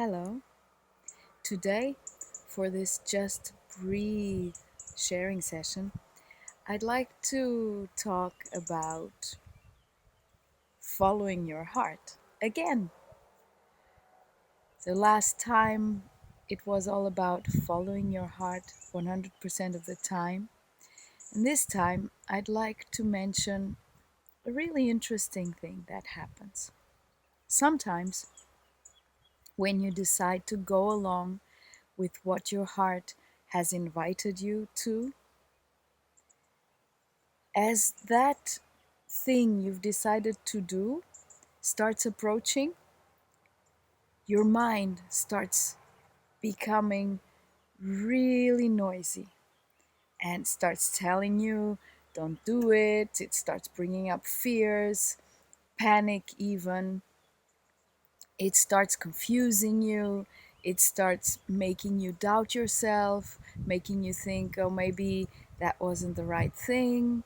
Hello. Today, for this Just Breathe sharing session, I'd like to talk about following your heart again. The last time it was all about following your heart 100% of the time. And this time, I'd like to mention a really interesting thing that happens. Sometimes, when you decide to go along with what your heart has invited you to, as that thing you've decided to do starts approaching, your mind starts becoming really noisy and starts telling you, don't do it. It starts bringing up fears, panic, even. It starts confusing you. It starts making you doubt yourself, making you think, oh, maybe that wasn't the right thing.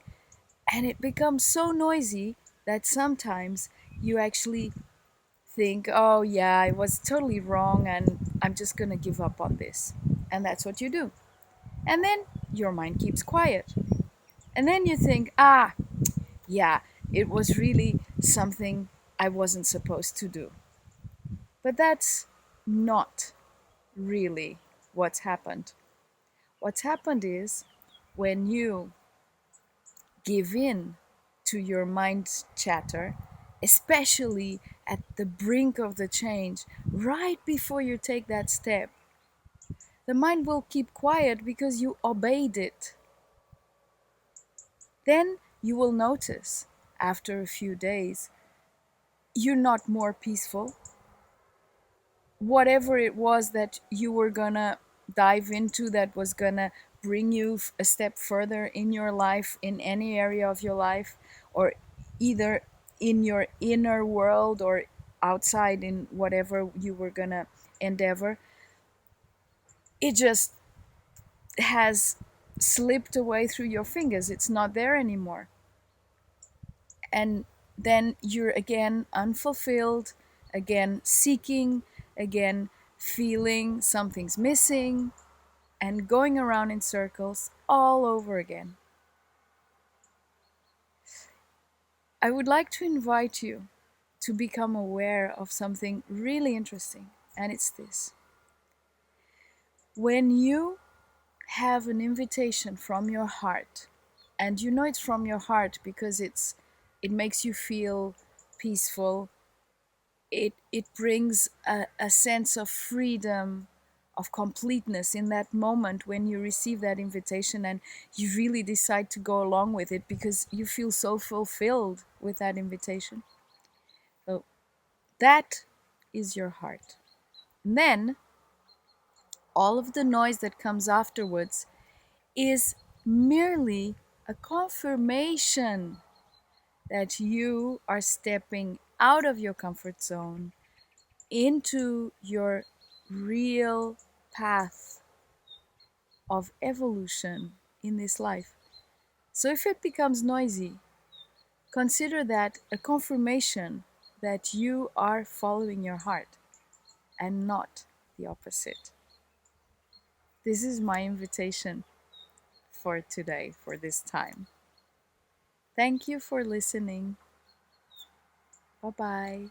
And it becomes so noisy that sometimes you actually think, oh, yeah, I was totally wrong and I'm just going to give up on this. And that's what you do. And then your mind keeps quiet. And then you think, yeah, it was really something I wasn't supposed to do. But that's not really what's happened. What's happened is when you give in to your mind's chatter, especially at the brink of the change, right before you take that step, the mind will keep quiet because you obeyed it. Then you will notice after a few days you're not more peaceful. Whatever it was that you were gonna dive into that was gonna bring you a step further in your life, in any area of your life, or either in your inner world or outside in whatever you were gonna endeavor, it just has slipped away through your fingers. It's not there anymore. And then you're again unfulfilled, again seeking, again feeling something's missing, and going around in circles all over again. I would like to invite you to become aware of something really interesting, and it's this. When you have an invitation from your heart, and you know it's from your heart because it makes you feel peaceful, it brings a sense of freedom, of completeness in that moment when you receive that invitation and you really decide to go along with it because you feel so fulfilled with that invitation. So that is your heart. And then all of the noise that comes afterwards is merely a confirmation that you are stepping out of your comfort zone into your real path of evolution in this life. So if it becomes noisy, consider that a confirmation that you are following your heart and not the opposite. This is my invitation for today, for this time. Thank you for listening. Bye bye.